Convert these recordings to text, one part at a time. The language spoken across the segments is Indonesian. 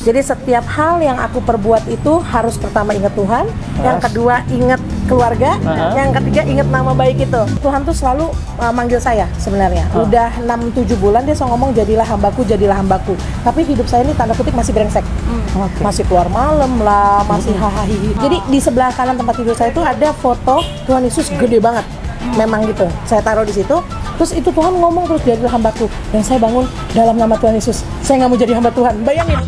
Jadi setiap hal yang aku perbuat itu harus pertama ingat Tuhan, yang kedua ingat keluarga, yang ketiga ingat nama baik itu. Tuhan tuh selalu manggil saya sebenarnya. Udah 6-7 bulan dia selalu ngomong jadilah hambaku, jadilah hambaku. Tapi hidup saya ini tanda kutip masih brengsek. Masih keluar malam lah, masih hahaha. Jadi di sebelah kanan tempat tidur saya itu ada foto Tuhan Yesus gede banget. Memang gitu. Saya taruh di situ. Terus itu Tuhan ngomong terus jadilah hambaku. Dan saya bangun dalam nama Tuhan Yesus. Saya nggak mau jadi hamba Tuhan. Bayangin.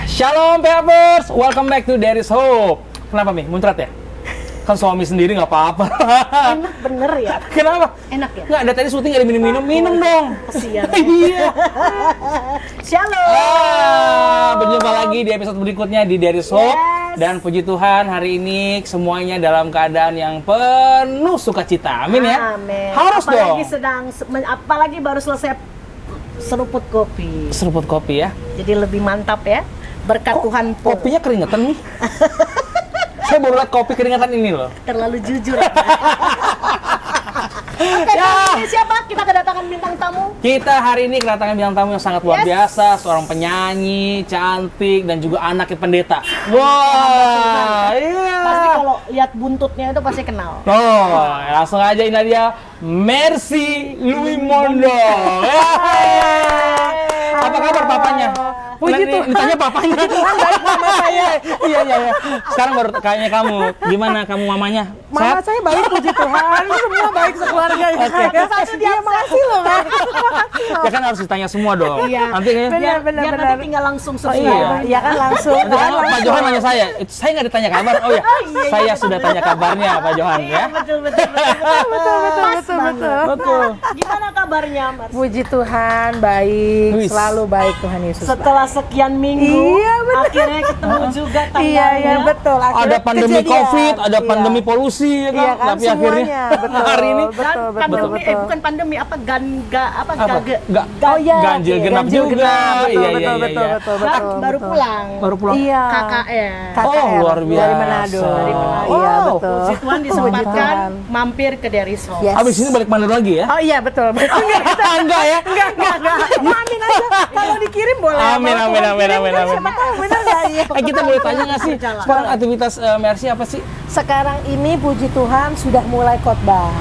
Shalom Peppers, welcome back to There is Hope. Kenapa Mi? Muncrat ya? Kan suami sendiri nggak apa-apa. Enak bener ya? Kenapa? Enak ya? Nggak, ada tadi syuting ada minum-minum, minum dong. Kasian. Iya. Shalom. Berjumpa lagi di episode berikutnya di There is Hope. Dan puji Tuhan hari ini semuanya dalam keadaan yang penuh sukacita. Amin ya? Amin. Harus apalagi dong. Apalagi baru selesai seruput kopi. Seruput kopi ya. Jadi lebih mantap ya. Berkat Tuhan pun. Kopinya keringetan nih. Saya baru lihat kopi keringetan ini loh. Terlalu jujur. Oke, ini siapa? Kita kedatangan bintang tamu. Kita hari ini kedatangan bintang tamu yang sangat luar biasa, seorang penyanyi, cantik, dan juga anaknya pendeta. Wah, iya. Pasti kalau lihat buntutnya itu pasti kenal. Oh, langsung aja ini dia, Mercy Louis Mondo. Apa kabar papanya? Puji Nanti Tuhan. ditanya papanya. Baik mama saya. Iya. Sekarang baru kayaknya kamu. Gimana kamu mamanya? Mama Sehat? saya baik, puji Tuhan. Semua baik sekeluarga ya. Oke. Yang satu dia makasih loh, Mas. Ya kan harus ditanya semua dong. Iya. Nanti kayaknya Benar. Nanti tinggal langsung Oh iya, iya kan langsung. nanti kan Pak Johan nanya saya, itu saya nggak ditanya kabar. Oh ya, saya sudah tanya kabarnya Pak Johan ya. betul. Betul. Gimana kabarnya, Mas? Puji Tuhan, baik, Wis. selalu baik Tuhan Yesus. Setelah sekian minggu, Iya, betul. akhirnya ketemu juga tanggalnya. Iya, betul. Ada Akhirnya pandemi kejadian. Covid, ada Iya. pandemi polusi ya kan, Iya kan, tapi akhirnya semuanya. Betul, hari ini betul, pandemi, betul. bukan pandemi, apa apa? gage. Enggak. Oh iya, Ganjil genap ganjil juga. genap. Iya, Betul, iya, betul, iya. betul. Baru pulang. Baru pulang. Iya. KKN. KKR. Oh, luar biasa. Dari Manado. Dari Manado. Iya, Wow. betul. Puji Tuhan Puji disempatkan Tuhan. mampir ke There is Hope. Yes. Abis ini balik Manado lagi ya? Oh iya, betul. Enggak ya? Enggak. Amin aja. Kalau dikirim boleh. Amin. Siapa tahu bener nggak ya? Kita boleh tanya nggak sih, sekarang aktivitas Mercy apa sih? Sekarang ini puji Tuhan sudah mulai khotbah.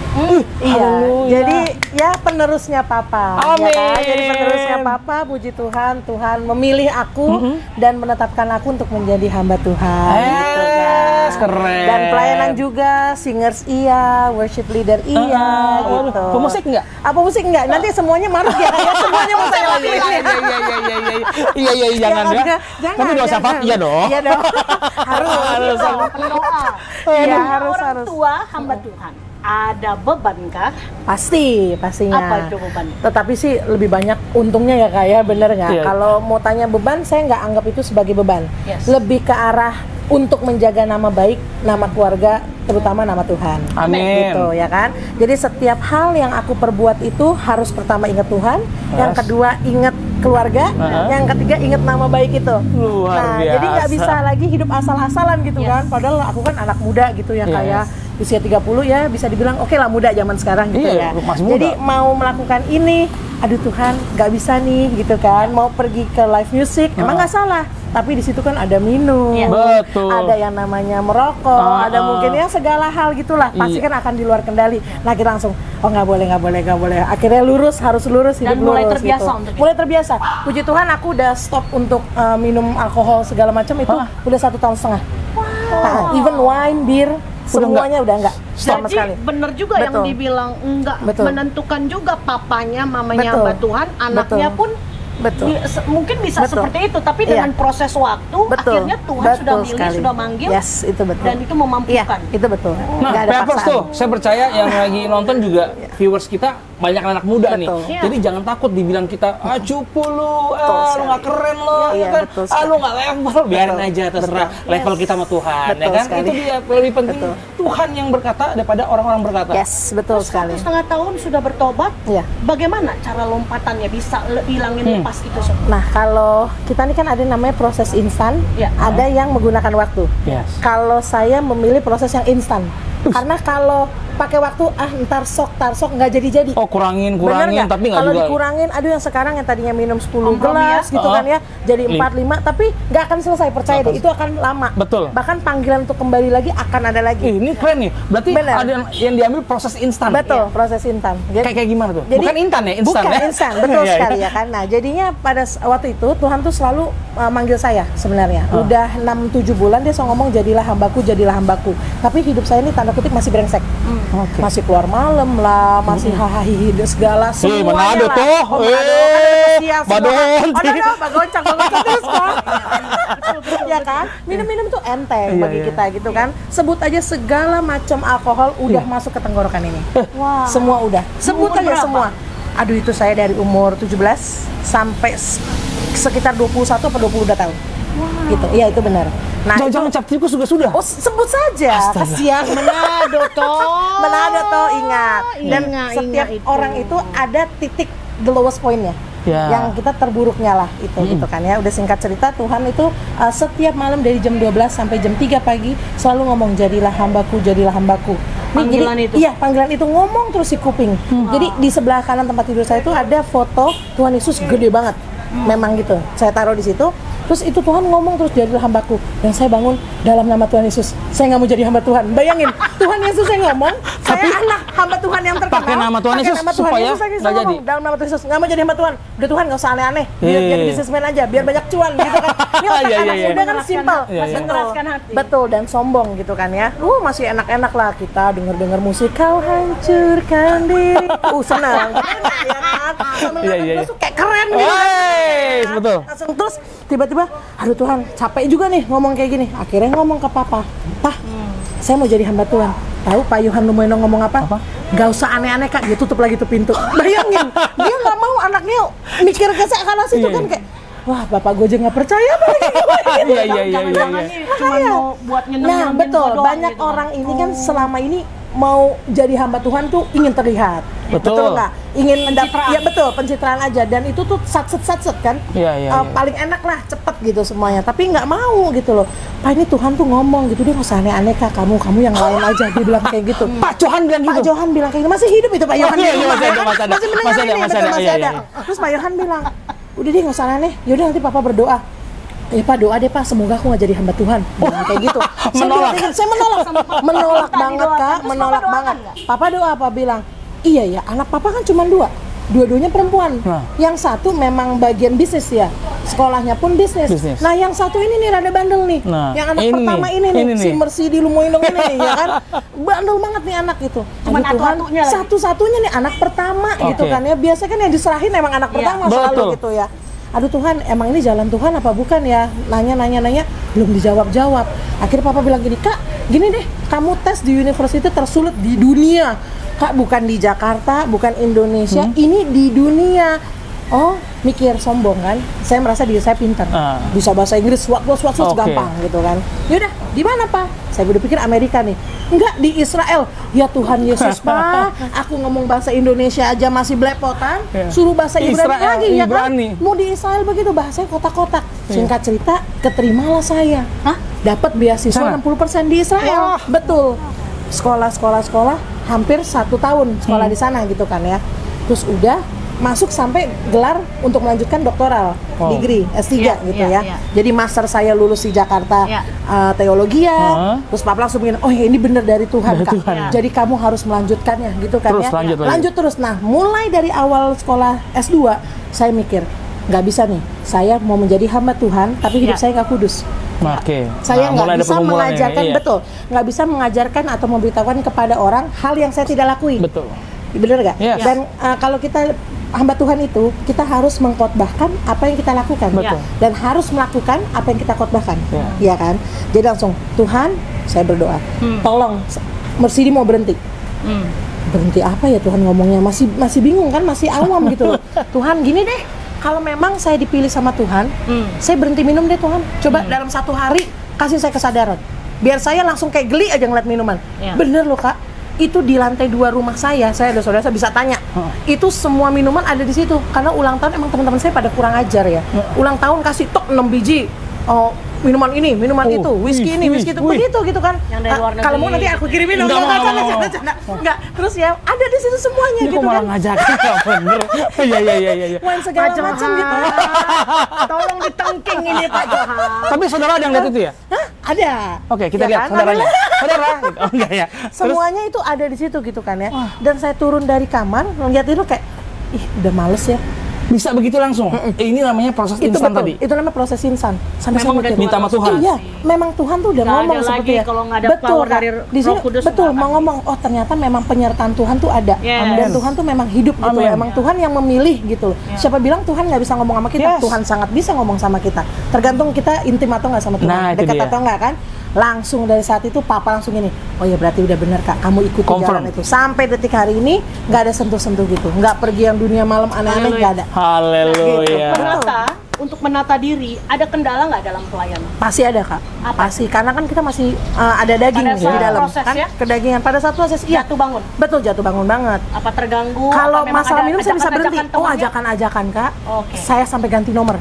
Iya. Haleluya. Jadi ya penerusnya Papa. Amin. Ya kan? Jadi penerusnya Papa, puji Tuhan, Tuhan memilih aku dan menetapkan aku untuk menjadi hamba Tuhan. Gitu kan. Keren. Dan pelayanan juga, singers iya, worship leader iya, gitu. Pemusik nggak? Apa musik enggak? Nanti semuanya maruk ya. Semuanya mau saya lakuin. Iya, jangan ya. Jangan, Tapi doa jangan. syafaat iya dong. Iya dong. Harus. Berdoa. Iya, Sebagai harus. orang tua hamba Tuhan, ada bebankah? Pastinya. Apa itu beban? Tetapi sih lebih banyak untungnya ya Kak ya, bener nggak? Iya. Kalau mau tanya beban, saya nggak anggap itu sebagai beban. Yes. Lebih ke arah untuk menjaga nama baik, nama keluarga, terutama nama Tuhan. Amin. Gitu ya kan? Jadi setiap hal yang aku perbuat itu harus pertama ingat Tuhan, yang kedua ingat keluarga, yang ketiga ingat nama baik itu. Luar biasa. Jadi nggak bisa lagi hidup asal-asalan gitu kan? Padahal aku kan anak muda gitu ya kayak usia 30 ya bisa dibilang oke lah muda zaman sekarang gitu Iya, ya. masih muda. Jadi mau melakukan ini, aduh Tuhan nggak bisa nih gitu kan. Mau pergi ke live music, emang nggak salah. Tapi di situ kan ada minum, Betul. ada yang namanya merokok, ada mungkin ya segala hal gitulah. Pasti kan akan di luar kendali. Nah kita langsung, oh nggak boleh. Akhirnya harus lurus hidup Dan mulai lurus terbiasa gitu. untuk itu. Mulai terbiasa. Puji Tuhan aku udah stop untuk minum alkohol segala macam itu udah 1,5 tahun. Nah, even wine, bir, semuanya udah enggak sama Jadi sekali. benar juga yang Betul. dibilang enggak Betul. menentukan juga papanya, mamanya Betul. hamba Tuhan, anaknya Betul. pun Betul. mungkin bisa Betul. seperti itu, tapi Iya. dengan proses waktu Betul. akhirnya Tuhan Betul sudah milih, sekali. sudah manggil, Yes, itu betul. dan itu memampukan. Iya, itu betul. Nah, Nggak ada Peppers paksaan. tuh, saya percaya yang lagi nonton juga viewers kita banyak anak muda nih. Betul. Iya. Jadi jangan takut dibilang kita, cupu lu, Betul lu sekali. nggak keren lo, Iya, kan? betul sekali. Lu nggak level, biarin Betul. aja terserah Betul. level kita sama Tuhan, ya Betul kan? sekali. Itu dia lebih penting Betul. Tuhan yang berkata daripada orang-orang berkata. Yes, betul sekali. 1,5 tahun sudah bertobat. Iya. Bagaimana cara lompatannya bisa hilangin lepas itu semua? Nah, kalau kita ini kan ada namanya proses instan, Ya. ada yang menggunakan waktu. Yes. Kalau saya memilih proses yang instan, karena kalau pakai waktu, ntar sok nggak jadi-jadi. Oh, kurangin, Bener nggak? tapi nggak Kalau juga. dikurangin, aduh yang sekarang yang tadinya minum 10 Kompromi gelas ya? gitu kan ya, jadi Lim- 4-5, tapi nggak akan selesai, percaya deh, itu akan lama. Betul. Bahkan panggilan untuk kembali lagi akan ada lagi. Ini keren nih. Berarti Bener. ada yang diambil proses instan. Betul, proses instan. Kayak gimana tuh? Bukan instan ya, instan bukan ya. instan, betul Iya, sekali iya. ya kan. Nah, jadinya pada waktu itu Tuhan tuh selalu manggil saya sebenarnya. Udah 6-7 bulan dia selalu ngomong jadilah hambaku, jadilah hambaku. Tapi hidup saya ini tanda kutip masih brengsek. Oke. Masih keluar malam lah, masih hahaha segala semuanya Manado lah. tuh. Oh, Manado, kan ada siang semua. Badonti. Oh, no, bagoncang terus kan. Ya kan? Minum-minum tuh enteng Iya, bagi iya. kita gitu kan. Sebut aja segala macam alkohol udah masuk ke tenggorokan ini. Wah. Semua udah. Sebut Umur aja berapa? semua. Aduh, itu saya dari umur 17 sampai sekitar 21 atau 22 tahun. Gitu. Iya, itu benar. Nah, Jangan cap tikus juga sudah. oh, sebut saja. Astaga. Kasihan Manado toh. Manado toh, ingat. Dan Ingat, setiap ingat itu. orang itu ada titik the lowest point-nya. Ya. Yang kita terburuknya lah itu gitu kan ya. Udah singkat cerita, Tuhan itu setiap malam dari jam 12 sampai jam 3 pagi selalu ngomong jadilah hambaku, jadilah hambaku. Panggilan jadi, itu? Iya, panggilan itu ngomong terus di kuping. Jadi di sebelah kanan tempat tidur saya itu ada foto Tuhan Yesus gede banget. Memang gitu. Saya taruh di situ. Terus itu Tuhan ngomong terus jadilah hambaku. Dan saya bangun dalam nama Tuhan Yesus. Saya nggak mau jadi hamba Tuhan. Bayangin, Tuhan Yesus yang ngomong, saya anak hamba Tuhan yang terkenal. Pakai nama Tuhan pakai Yesus nama Tuhan supaya Yesus lagi, nggak saya jadi. ngomong, dalam nama Tuhan Yesus nggak mau jadi hamba Tuhan. Udah Tuhan nggak usah aneh-aneh. Biar jadi bisnismen aja, biar banyak cuan gitu kan. Ini otak Iya, anak iya, muda kan iya. simpel. Iya, iya. Betul. Mengeraskan hati. Betul, dan sombong gitu kan ya. Masih enak-enak lah kita denger-denger musik kau hancurkan diri. Senang. Enak ya kan? Sambil Iya, iya, ngeliatin iya. terus kayak keren gitu kan. Wey, betul. Langsung terus tiba-tiba, aduh Tuhan capek juga nih ngomong kayak gini. Akhirnya ngomong ke papa, Pak, saya mau jadi hamba Tuhan. Tahu Pak Yohan Lumoino ngomong apa? Gak usah aneh-aneh Kak, dia tutup lagi tuh pintu. Bayangin, dia nggak mau anaknya mikir ke sana situ Iya, kan iya. kayak, wah bapak gue aja nggak percaya apalagi gue gitu. Iya, iya, iya, iya. Jangan-jangan ini cuma mau buat Nah nyeneng-nyenengin betul, gua doang banyak gitu. orang ini kan selama ini mau jadi hamba Tuhan tuh ingin terlihat. Betul. Nggak? Ingin Pencitraan. ya betul, pencitraan aja. Dan itu tuh satset kan. Iya, iya, iya. Paling enak lah, cepet gitu semuanya. Tapi nggak mau gitu loh. Pak ini Tuhan tuh ngomong gitu, dia nggak usah aneh-aneh Kak, kamu yang lain aja. Dia bilang kayak gitu. Pak Johan bilang Pak gitu. Johan bilang kayak gitu, masih hidup itu Pak Johan. iya, di iya, rumah, masih ya ada, kan? masih ada. Masih mendengar Masih ada, ini, masih betul, ada. masih Iya, ada. iya. Terus Pak Johan bilang, udah deh nggak usah aneh, yaudah nanti Papa berdoa. Pak doa deh Pak, semoga aku nggak jadi hamba Tuhan. Bilang kayak gitu. Menolak. Saya menolak Minta banget didoakan. Kak, Terus menolak Papa doakan banget. nggak? Papa doa apa bilang, iya ya anak Papa kan cuma dua-duanya perempuan. Nah. Yang satu memang bagian bisnis ya, sekolahnya pun bisnis. Bisnis. Nah yang satu ini nih rada bandel nih. Nah, Yang anak ini pertama nih, ini nih, ini si nih. Mercy di Lumoino ini nih, ya kan, bandel banget nih anak itu. Cuman Aduh, Tuhan, atu-atunya lagi. satu-satunya nih anak pertama gitu Oke. kan ya. Biasanya kan yang diserahin emang anak Iya. pertama selalu Betul. gitu ya. Aduh Tuhan, emang ini jalan Tuhan apa bukan ya? Nanya, belum dijawab-jawab. Akhirnya Papa bilang gini, Kak, gini deh, kamu tes di university tersulit di dunia. Kak, bukan di Jakarta, bukan Indonesia, ini di dunia. Oh, mikir sombong kan? Saya merasa diri saya pintar, bisa bahasa Inggris, swat Oke. gampang gitu kan. Yaudah, di mana Pak? Saya udah pikir Amerika nih. Enggak, di Israel. Ya Tuhan Yesus Pak, aku ngomong bahasa Indonesia aja masih belepotan, Iya. suruh bahasa Ibrani Israel, lagi ya kan? Ibrani. Mau di Israel begitu bahasanya kotak-kotak. Singkat cerita, keterimalah saya. Hah? Dapat beasiswa Sana? 60% di Israel. Wah. Betul. Sekolah hampir 1 tahun sekolah di sana gitu kan ya. Terus udah masuk sampai gelar untuk melanjutkan doktoral, Wow. degree S3 Iya, gitu iya, ya. iya. Jadi master saya lulus di Jakarta, Iya. teologi ya. Hah? Terus Papa langsung bilang, oh ya ini bener dari Tuhan Dari Kak. Tuhan. Jadi kamu harus melanjutkannya gitu kan Terus ya. lanjut lagi. Terus. Nah, mulai dari awal sekolah S2, saya mikir, nggak bisa nih, saya mau menjadi hamba Tuhan, tapi hidup Iya. saya nggak kudus. Oke. Saya Nah, mulai nggak ada bisa pergumulan ini, mengajarkan, iya. betul, nggak bisa mengajarkan atau memberitahukan kepada orang hal yang saya tidak lakui. Betul. Bener nggak? Yes. Dan kalau kita hamba Tuhan itu, kita harus mengkhotbahkan apa yang kita lakukan. Betul. Dan harus melakukan apa yang kita khotbahkan. Ya. Iya kan? Jadi langsung, Tuhan, saya berdoa, tolong Mersidi mau berhenti. berhenti apa ya Tuhan ngomongnya, masih bingung kan, masih awam gitu loh. Tuhan gini deh, kalau memang saya dipilih sama Tuhan, saya berhenti minum deh Tuhan. Coba dalam 1 hari kasih saya kesadaran, biar saya langsung kayak geli aja ngeliat minuman. Bener loh Kak, itu di lantai 2 rumah saya ada saudara, saya bisa tanya. Itu semua minuman ada di situ, karena ulang tahun emang teman-teman saya pada kurang ajar ya. Ulang tahun kasih tok 6 biji. Minuman ini, minuman itu, whisky ini, whisky itu, begitu gitu kan. Yang dari luar negeri. Kalau mau nanti aku kirimin dong. Enggak, terus ya ada di situ semuanya Ini gitu kok malah kan. ngajakin, nggak bener. Iya. Wine segala macam gitu. Tolong ditengking ini Pak Johan. Tapi saudara ada yang lihat itu ya? Hah? Ada. Oke, kita Ya lihat kan? saudaranya. Saudara, gitu. Oh enggak ya? Terus, Semuanya itu ada di situ gitu kan ya. Dan saya turun dari kamar, ngeliat itu kayak, ih udah males ya. bisa begitu langsung? Ini namanya proses Itu instan betul, tadi? itu namanya proses insan. Sampai Memang saya udah mikir, minta sama Tuhan? Iya, memang Tuhan tuh udah Nggak ngomong ada seperti lagi ya. kalau nggak ada betul, power Kak. dari Di sini Roh Kudus betul nggak mau akan ngomong, oh ternyata memang penyertaan Tuhan tuh ada. Yes. Dan Tuhan tuh memang hidup gitu Amin. ya. Emang Tuhan yang memilih gitu loh. Siapa bilang Tuhan nggak bisa ngomong sama kita? Yes. Tuhan sangat bisa ngomong sama kita. Tergantung kita intim atau nggak sama Tuhan. Nah, itu Dekat dia. atau nggak kan? Langsung dari saat itu Papa langsung gini, oh ya berarti udah benar Kak, kamu ikuti Confirm. jalan itu. Sampai detik hari ini nggak ada sentuh-sentuh gitu, nggak pergi yang dunia malam aneh-aneh, nggak ada. Haleluya. Gitu. Menata, untuk menata diri, ada kendala nggak dalam pelayanan? Pasti ada Kak, Apa? pasti karena kan kita masih ada daging Pada di saat dalam proses kan, ya? kedagingan pada saat proses iya Jatuh bangun. betul, jatuh bangun banget. Apa terganggu? Kalau Apa memang masalah ada minum saya bisa berhenti. ajakan-ajakan Oh temannya? ajakan-ajakan Kak, Oke. saya sampai ganti nomor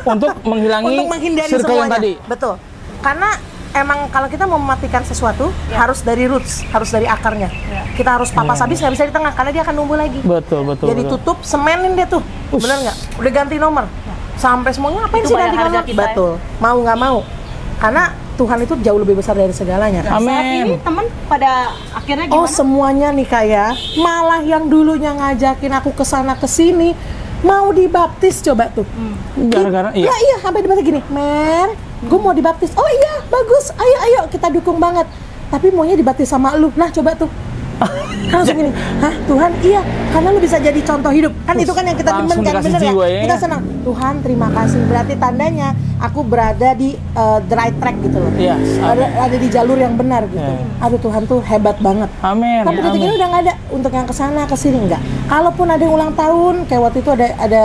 Untuk menghilangi untuk menghindari circle yang semuanya. tadi. Betul, karena emang kalau kita mau mematikan sesuatu harus dari roots, harus dari akarnya. Kita harus papas habis, nggak bisa di tengah karena dia akan numbuh lagi. Betul. Jadi tutup, semenin dia tuh, bener nggak? Udah ganti nomor, sampai semuanya ngapain Itu sih bayar ganti harga nomor? kita ya. Betul, mau nggak mau, karena Tuhan itu jauh lebih besar dari segalanya. Saat ini Amin. teman pada akhirnya Oh gimana? semuanya nih Kak ya, malah yang dulunya ngajakin aku kesana kesini mau dibaptis coba tuh. Gara-gara iya. Iya sampai dibaptis gini, Mer, gue mau dibaptis. Oh iya bagus, ayo kita dukung banget. Tapi maunya dibaptis sama lu, nah coba tuh. Langsung gini, hah Tuhan iya, karena lu bisa jadi contoh hidup. Kan itu kan yang kita Langsung demen kan, dikasih bener jiwa ya? ya. Kita senang, Tuhan terima kasih. Berarti tandanya aku berada di the right track gitu loh. Iya, Ada di jalur yang benar gitu. Iya. Aduh Tuhan tuh hebat banget. Amin. Tapi detik ini udah nggak ada untuk yang kesana kesini enggak. Kalaupun ada yang ulang tahun, kayak waktu itu ada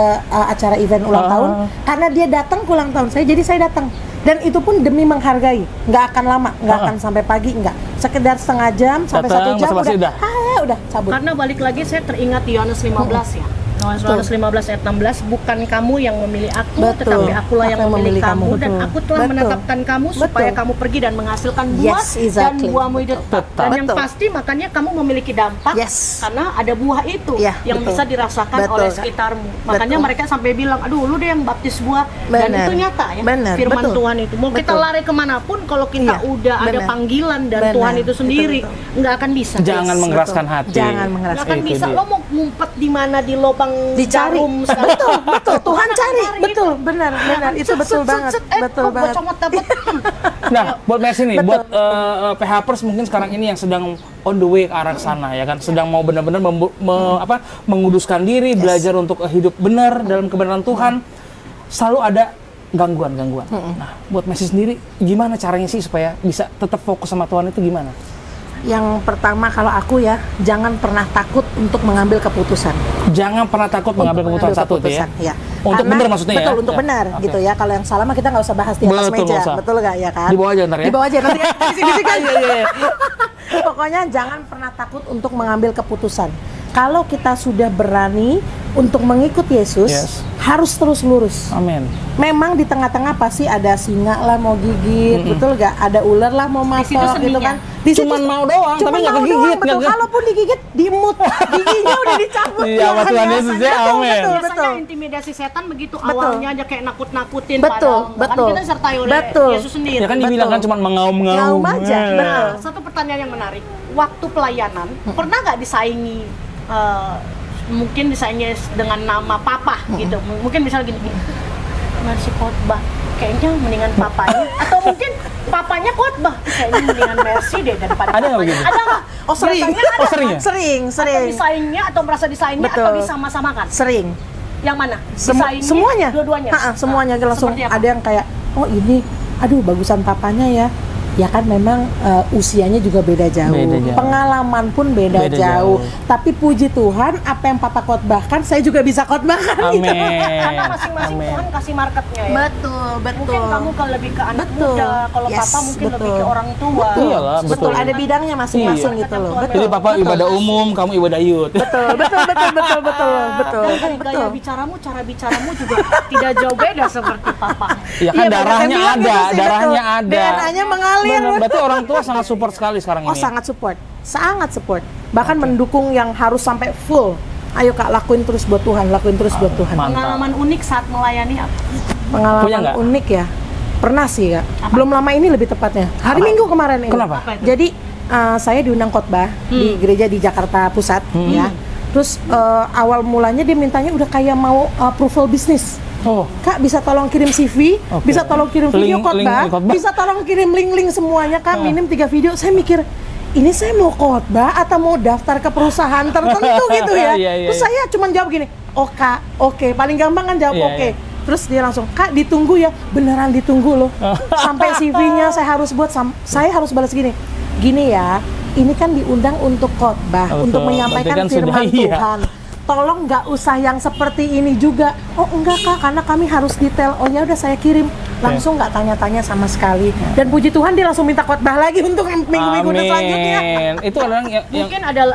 acara event ulang tahun, karena dia datang ke ulang tahun saya, jadi saya datang. Dan itu pun demi menghargai, nggak akan lama, nggak akan sampai pagi, nggak. Sekedar setengah jam sampai Datang, 1 jam basa-basi udah. udah cabut. Karena balik lagi saya teringat Yohanes 15 ya. Yohanes 15 ayat 16, bukan kamu yang memilih aku, Betul. tetapi akulah yang Aku yang memilih memilih kamu, kamu. dan Betul. aku telah Betul. menetapkan kamu supaya Betul. kamu pergi dan menghasilkan buah, Yes, exactly. dan buahmu itu tetap. Dan yang Betul. pasti makanya kamu memiliki dampak, Yes. karena ada buah itu Iya, yang betul. bisa dirasakan Betul, oleh Kak. sekitarmu. Makanya Betul. mereka sampai bilang, aduh lu deh yang baptis buah, dan Benar. itu nyata ya, Benar, firman betul. Tuhan itu. Mau kita Betul. lari kemanapun, kalau kita Iya, udah ada benar. panggilan dan Benar, Tuhan itu sendiri, betul. nggak akan bisa. Jangan Yes, mengeraskan betul. hati. Jangan Nggak mengeraskan. akan Itu bisa. dia. Lo mau ngumpet di mana di lubang Dicari. jarum segala Betul, Tuhan cari. Cari Betul, benar. Itu betul banget. Betul banget. Comot dapat. Nah, buat Mercy nih, Betul. buat PHPers mungkin sekarang ini yang sedang on the way ke arah sana ya kan, sedang mau benar-benar menguduskan diri, belajar untuk hidup benar dalam kebenaran Tuhan, selalu ada gangguan-gangguan. Nah, buat Mercy sendiri gimana caranya sih supaya bisa tetap fokus sama Tuhan itu gimana? Yang pertama kalau aku ya, jangan pernah takut untuk mengambil keputusan. Jangan pernah takut mengambil keputusan satu tuh ya. Ya. Untuk Karena- benar maksudnya ya? Betul, untuk Ya. benar Oke. gitu ya. Kalau yang salah mah kita nggak usah bahas di atas Betul, meja. nggak usah. Betul nggak ya kan? Di bawah aja ntar ya. Di bawah aja nanti ya. Di sini kan. Iya. Pokoknya jangan pernah takut untuk mengambil keputusan. Kalau kita sudah berani untuk mengikut Yesus, Yes. harus terus lurus. Amin. Memang di tengah-tengah pasti ada singa lah mau gigit, betul nggak? Ada ular lah mau situ masuk gitu seninya. kan? Di situ Cuman mau doang, cuman tapi nggak mau kegigit, doang, betul. nggak- Kalaupun digigit, dimut, giginya udah dicabut. Iya, sama kan Tuhan ya? Yesus ya, Betul, amin. betul, Biasanya betul. intimidasi setan begitu Betul. awalnya aja kayak nakut-nakutin, Betul, padahal enggak. betul. Kan kita disertai oleh Betul. Yesus sendiri. Ya kan dibilang kan Betul. cuma mengaum-ngaum. Ngaum aja, Ya. betul. Nah, satu pertanyaan yang menarik. Waktu pelayanan, pernah nggak disaingi mungkin disaingi dengan nama papa gitu. Mungkin misalnya gini, Mercy khotbah, kayaknya mendingan papanya, atau mungkin papanya khotbah, kayaknya mendingan Mercy deh daripada Ada nggak papanya. begitu? Ada nggak? Oh sering, Biasanya ada Oh, sering ya? sering, atau sering, disaingnya atau merasa disaingnya Betul. atau disama-samakan? sering. Yang mana? Disaingi Semuanya, dua-duanya. semuanya Nah, langsung seperti apa? ada yang kayak, oh ini, aduh bagusan papanya ya. Ya kan memang usianya juga beda jauh. Beda jauh. Pengalaman pun beda, Beda jauh. jauh. Tapi puji Tuhan, apa yang Papa khotbahkan saya juga bisa khotbahkan. Amin. Karena masing-masing Amin. Tuhan kasih marketnya ya. Betul, betul. Mungkin kamu kalau lebih ke anak Betul. muda, kalau Yes, papa mungkin lebih betul. ke orang tua. Iyalah, Betul, betul. ada bidangnya masing-masing Iya. gitu loh. Betul. Betul. Jadi Papa ibadah umum, kamu ibadah youth. Betul, betul, betul, betul, betul, betul. Dan kan Betul. gaya bicaramu, cara bicaramu juga tidak jauh beda seperti papa. Ya kan Iya, banyak darahnya yang bilang ada, gitu sih, darahnya betul. ada. DNA-nya mengalir. Benar, berarti orang tua sangat support sekali sekarang Oh, ini. sangat support. Sangat support. Bahkan mendukung yang harus sampai full. Ayo Kak, lakuin terus buat Tuhan, lakuin terus buat Tuhan. Mantap. Pengalaman unik saat melayani apa? Punya Pengalaman nggak? unik ya. Pernah sih Kak. Belum lama ini lebih tepatnya. Hari Minggu kemarin ini. Kenapa? Apa itu? Jadi saya diundang khotbah di gereja di Jakarta Pusat ya. Terus awal mulanya dia mintanya udah kayak mau approval bisnis. Oh, Kak bisa tolong kirim CV, Oke. bisa tolong kirim video Link khotbah, khotbah. bisa tolong kirim link-link semuanya Kak, minim 3 video. Saya mikir, ini saya mau khotbah atau mau daftar ke perusahaan tertentu gitu ya. Iya, iya, Terus iya. saya cuma jawab gini, oh Kak, oke. Paling gampang kan jawab Iya, oke. iya. Terus dia langsung, Kak ditunggu ya, beneran ditunggu loh. Sampai CV-nya saya harus buat, saya harus balas gini ya, ini kan diundang untuk khotbah, Betul. untuk menyampaikan Berarti kan firman sudah, iya. Tuhan. Tolong nggak usah yang seperti ini juga. Oh enggak Kak, karena kami harus detail. Oh ya udah saya kirim. Langsung nggak tanya-tanya sama sekali. Dan puji Tuhan dia langsung minta khotbah lagi untuk minggu-minggu selanjutnya. Amin. Itu adalah yang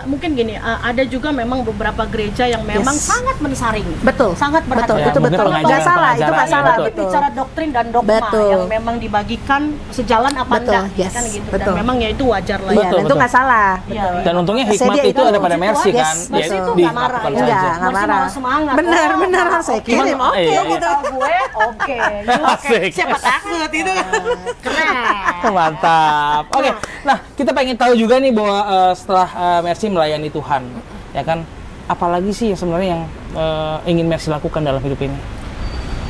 Mungkin gini, ada juga memang beberapa gereja yang memang Yes. sangat mensaring. Betul. Sangat Betul, berhati-hati. itu mungkin betul. pengajaran- Nggak salah, itu nggak pengajarannya, salah. betul. Betul. Bicara doktrin dan dogma Betul. yang memang dibagikan sejalan apa Betul, enggak, yes, kan gitu. betul. Dan memang ya itu wajar lah. Iya, Betul, dan itu betul. nggak salah. Iya. Betul. dan untungnya Saya hikmat dia itu ada pada puji Mercy Tuhan, kan. yes, Mercy betul. itu nggak marah. dilakukan Enggak, saja. nggak Mercy marah. malah semangat. Benar, Oh, beneran saya oke. kirim. Cuman, Oke, iya. gitu. Tahu gue, oke. Asik. Siapa takut itu. Keren. Mantap. Oke, nah kita pengen tahu juga nih bahwa setelah Mercy melayani Tuhan, ya kan, apalagi sih yang sebenarnya yang ingin Mercy lakukan dalam hidup ini?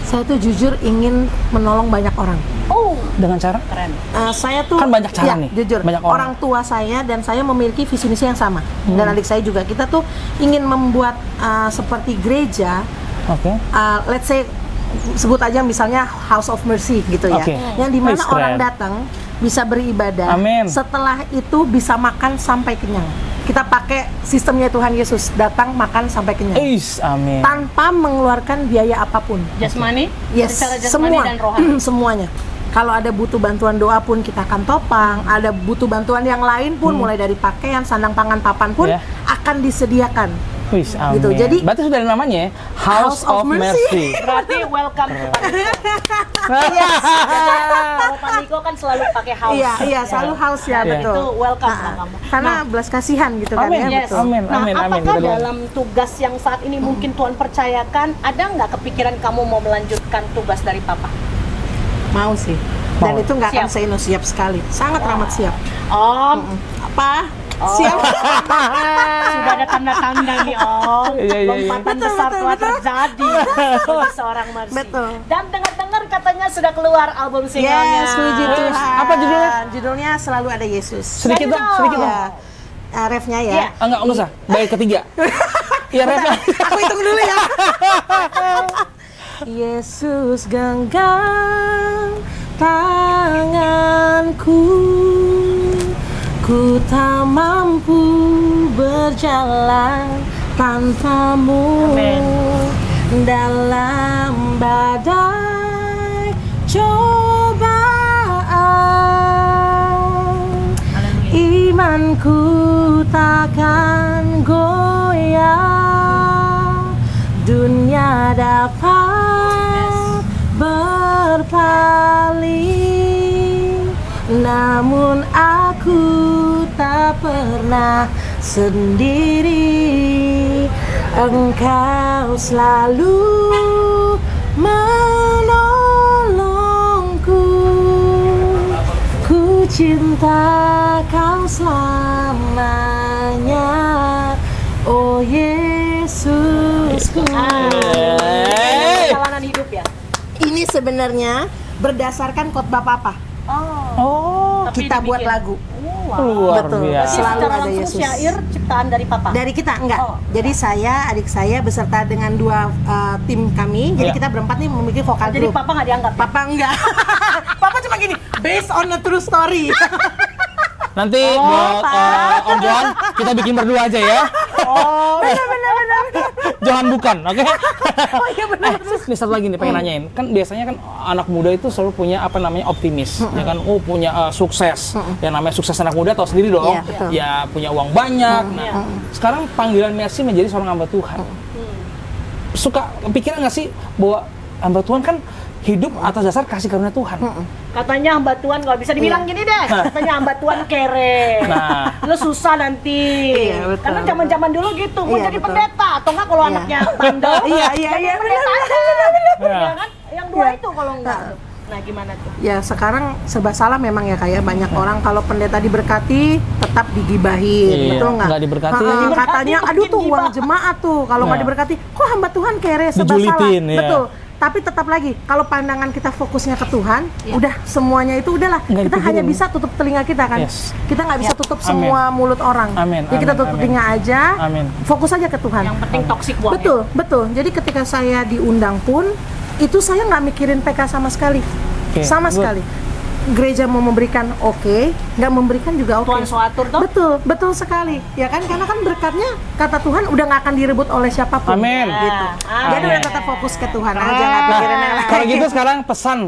Saya tuh jujur ingin menolong banyak orang. Oh, Dengan cara? keren. Saya tuh Kan banyak cara ya, nih, jujur banyak orang. orang tua saya dan saya memiliki visi misi yang sama dan adik saya juga. Kita tuh ingin membuat seperti gereja, Oke. let's say sebut aja misalnya House of Mercy gitu ya, Oke. yang dimana Wih, orang keren. datang bisa beribadah, Amin. setelah itu bisa makan sampai kenyang. Kita pakai sistemnya Tuhan Yesus, datang makan sampai kenyang Amin. tanpa mengeluarkan biaya apapun. Jasmani, Yes, secara jasmani semua, dan rohani. semuanya. Kalau ada butuh bantuan doa pun kita akan topang, ada butuh bantuan yang lain pun, mulai dari pakaian, sandang pangan papan pun Ya. akan disediakan. Wih, amin. Gitu, jadi- berarti sudah ada namanya ya? House of Mercy. Berarti welcome to Paniko. Kalau Paniko kan selalu pakai house. Iya, selalu house ya, Iya. betul. Itu welcome Ah, lah kamu. Karena belas kasihan gitu kan Amin, ya, Yes. betul. Amin, Nah, amin, amin. apakah Kita doain. dalam tugas yang saat ini mungkin Tuhan percayakan, ada nggak kepikiran kamu mau melanjutkan tugas dari Papa? Mau sih. Dan Mau. itu nggak akan Siap. say no, siap sekali. Sangat amat siap. Om, Apa? Oh. Siap. sudah ada tanda-tanda nih Om. Iya, iya, iya. Lompatan Betul, besar betul, telah betul. terjadi bagi seorang Mercy. Betul. Dan dengar-dengar katanya sudah keluar album singlenya. Yes, puji Tuhan. Apa judulnya? Judulnya Selalu Ada Yesus. Sedikit dong, sedikit dong. Ya. Refnya ya. Iya. Enggak usah. Baik ketiga. Iya, refnya. Aku hitung dulu ya. Yesus genggam tanganku, ku tak mampu berjalan tanpamu. Amin. Dalam badai cobaan, Haleluya. imanku takkan goyah. Dunia dapat berpaling, namun aku tak pernah sendiri. Engkau selalu menolongku, ku cinta kau selamanya, oh Yesusku. Perjalanan hidup ya. Ini sebenarnya berdasarkan khotbah Papa. Oh. Oh. Tapi kita buat dibikin. lagu. Wow. Luar Betul. biasa. Jadi Selalu secara ada langsung Yesus. syair ciptaan dari papa. Dari kita enggak. Oh. Jadi saya, adik saya beserta dengan 2 tim kami. Jadi Iya. kita berempat nih memiliki vokal Jadi group. papa nggak dianggap. Papa enggak. Papa cuma gini, based on a true story. Nanti buat Om Johan kita bikin berdua aja ya. Oh, benar. Johan bukan, oke? Oh iya benar. Nih satu lagi nih pengen nanyain, kan biasanya kan anak muda itu selalu punya apa namanya optimis, ya kan? Oh punya sukses, yang namanya sukses anak muda tahu sendiri dong, Iya, betul. ya punya uang banyak. Nah, sekarang panggilan Mercy menjadi seorang hamba Tuhan. Suka kepikiran nggak sih bahwa hamba Tuhan kan hidup atas dasar kasih karunia Tuhan? Katanya hamba Tuhan kalau bisa dibilang gini deh. Katanya hamba Tuhan kere. Nah. Lo susah nanti. Iya, betul, Karena zaman-zaman dulu gitu mau Iya, jadi betul. pendeta atau enggak kalau anaknya bandel. Iya, jadi iya, pendeta benar, aja. Iya. Ya kan? Yang dua Iya. itu kalau enggak. Nah, gimana tuh? Ya sekarang serba salah memang ya, kayak banyak orang kalau pendeta diberkati tetap digibahin, Iya, betul nggak? nggak diberkati. Diberkati Katanya, makin aduh tuh uang gibah. jemaat tuh kalau nggak Nah. diberkati, kok hamba Tuhan kere, serba salah. Dijulitin, ya. Betul. Tapi tetap lagi, kalau pandangan kita fokusnya ke Tuhan, Iya. udah semuanya itu udahlah. Nggak Kita hanya dipikirin. bisa tutup telinga kita kan. Yes. Kita nggak bisa Iya. tutup Amin. semua mulut orang. Amin, Jadi kita amin, tutup amin. telinga aja. Amin. Fokus aja ke Tuhan. Yang penting toksik buangnya. Betul. Jadi ketika saya diundang pun, itu saya nggak mikirin PK sama sekali. Oke, Sama good. sekali. Gereja mau memberikan oke, nggak memberikan juga oke. Tuhan so atur toh. Betul sekali. Ya kan, karena kan berkatnya kata Tuhan udah nggak akan direbut oleh siapapun. Amin. Gitu. Amin. Jadi udah tetap fokus ke Tuhan aja, nggak pikirin yang lain. Kalau gitu sekarang pesan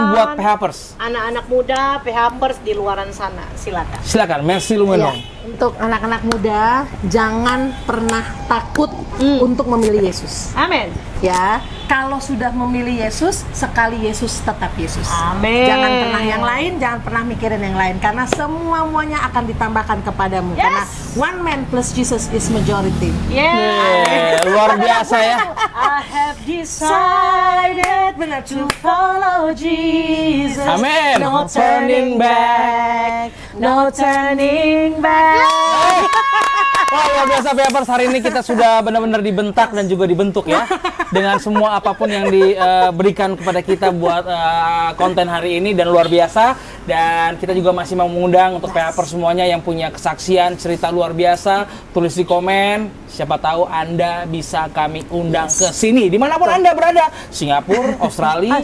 buat PHPers. Anak-anak muda, PHPers di luaran sana, silakan. Silakan, Mercy Ya, Lumenong. untuk anak-anak muda, jangan pernah takut untuk memilih Yesus. Amin. Ya, kalau sudah memilih Yesus, sekali Yesus tetap Yesus. Amin. Jangan pernah yang lain, jangan pernah mikirin yang lain, karena semuanya akan ditambahkan kepadamu. Yes. Karena one man plus Jesus is majority. Yeah. Luar biasa ya. I have decided Benar to follow Jesus. Amin. No turning back. No turning back. Wah, luar biasa PHPers, hari ini kita sudah benar-benar dibentak dan juga dibentuk ya dengan semua apapun yang diberikan kepada kita buat konten hari ini, dan luar biasa. Dan kita juga masih mau mengundang untuk PHPers semuanya yang punya kesaksian, cerita luar biasa, tulis di komen. Siapa tahu Anda bisa kami undang ke sini dimanapun Anda berada, Singapura, Australia,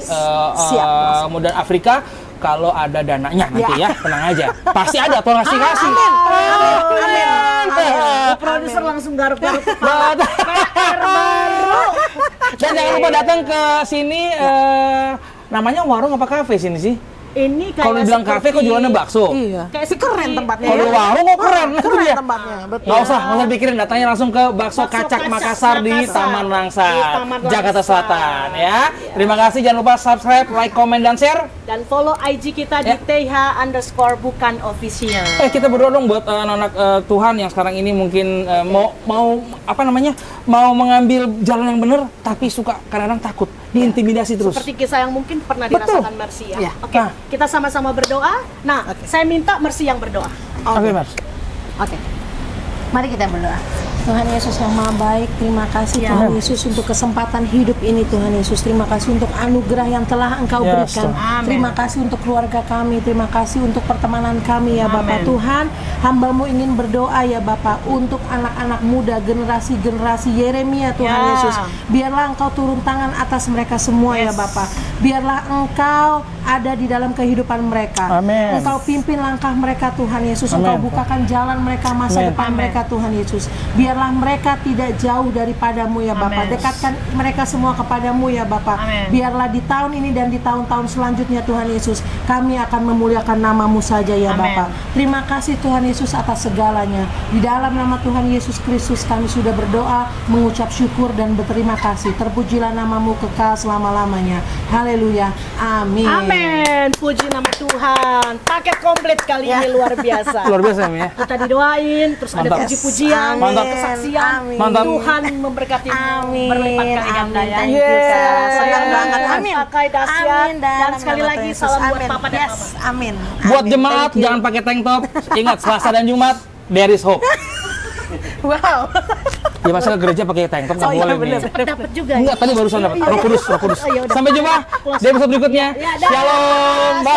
Siap. kemudian Afrika. Kalau ada dananya nanti ya, tenang aja. Pasti ada, tolong kasih. Amin. Produser langsung garuk-garuk. Dan jangan lupa datang ke sini, namanya warung apa kafe sini sih? Ini kayak Kalau dibilang kafe kok jualannya bakso? Iya. Kayak Tapi keren seperti- tempatnya. Kalau ya. warung kok keren, itu Keren dia. tempatnya, betul. Nggak usah pikirin, datangnya langsung ke Bakso Bakso Kacak Kacak Makassar di Makassar. Taman Di Langsat, Taman Jakarta Langsat. Selatan ya. Terima kasih, jangan lupa subscribe, like, komen, dan share. Dan follow IG kita di Ya. TH_bukan official. Kita berdoa dong buat anak-anak Tuhan yang sekarang ini mungkin mau apa namanya, mau mengambil jalan yang benar, tapi suka kadang-kadang takut, diintimidasi terus. Seperti kisah yang mungkin pernah Betul. dirasakan Mercy ya. Iya. Oke, Nah. kita sama-sama berdoa. Nah, saya minta Mercy yang berdoa. Oke, Mas. Oke. Mari kita berdoa. Tuhan Yesus yang Maha Baik, terima kasih Ya. Tuhan Yesus untuk kesempatan hidup ini Tuhan Yesus. Terima kasih untuk anugerah yang telah Engkau Yes, berikan. Tuhan. Amin. Terima kasih untuk keluarga kami, terima kasih untuk pertemanan kami ya Bapak Amin. Tuhan. Hamba-Mu ingin berdoa ya Bapak untuk anak-anak muda, generasi-generasi Yeremia Tuhan Ya. Yesus. Biarlah Engkau turun tangan atas mereka semua ya Yes. Bapak. Biarlah Engkau ada di dalam kehidupan mereka. Amin. Engkau pimpin langkah mereka Tuhan Yesus. Amin. Engkau bukakan jalan mereka, masa Amin. depan Amin. mereka Tuhan Yesus. Biarlah mereka tidak jauh daripadamu ya Bapak. Amin. Dekatkan mereka semua kepadamu ya Bapak. Amin. Biarlah di tahun ini dan di tahun-tahun selanjutnya Tuhan Yesus, kami akan memuliakan namamu saja ya Amin. Bapak. Terima kasih Tuhan Yesus atas segalanya. Di dalam nama Tuhan Yesus Kristus kami sudah berdoa, mengucap syukur dan berterima kasih. Terpujilah namamu kekal selama-lamanya. Haleluya. Amin. Amin. Puji nama Tuhan. Paket komplit kali ini luar biasa. Luar biasa ya. Kita didoain, terus ada Mantap. puji-pujian, Mantap. kesaksian. Amin. Mantap. Tuhan memberkati Amin. berlipat kali ganda ya. Thank you, Kak. Senang Yes. banget. Amin. Pakai dahsyat. Amin. Dan sekali nama lagi Tuhan salam Yesus. buat Amin. Papa dan Yes. Mama. Amin. Buat Amin. jemaat Thank you. jangan pakai tank top. Ingat, Selasa dan Jumat there is hope. Wow. Ya masa ke gereja pakai tank top nggak Oh, iya, boleh bener. nih. Dapat juga. Enggak, tadi barusan dapat. Roh Kudus, Roh Kudus. Oh, ya udah. Sampai jumpa di episode berikutnya. Ya, dah. Shalom. Bye.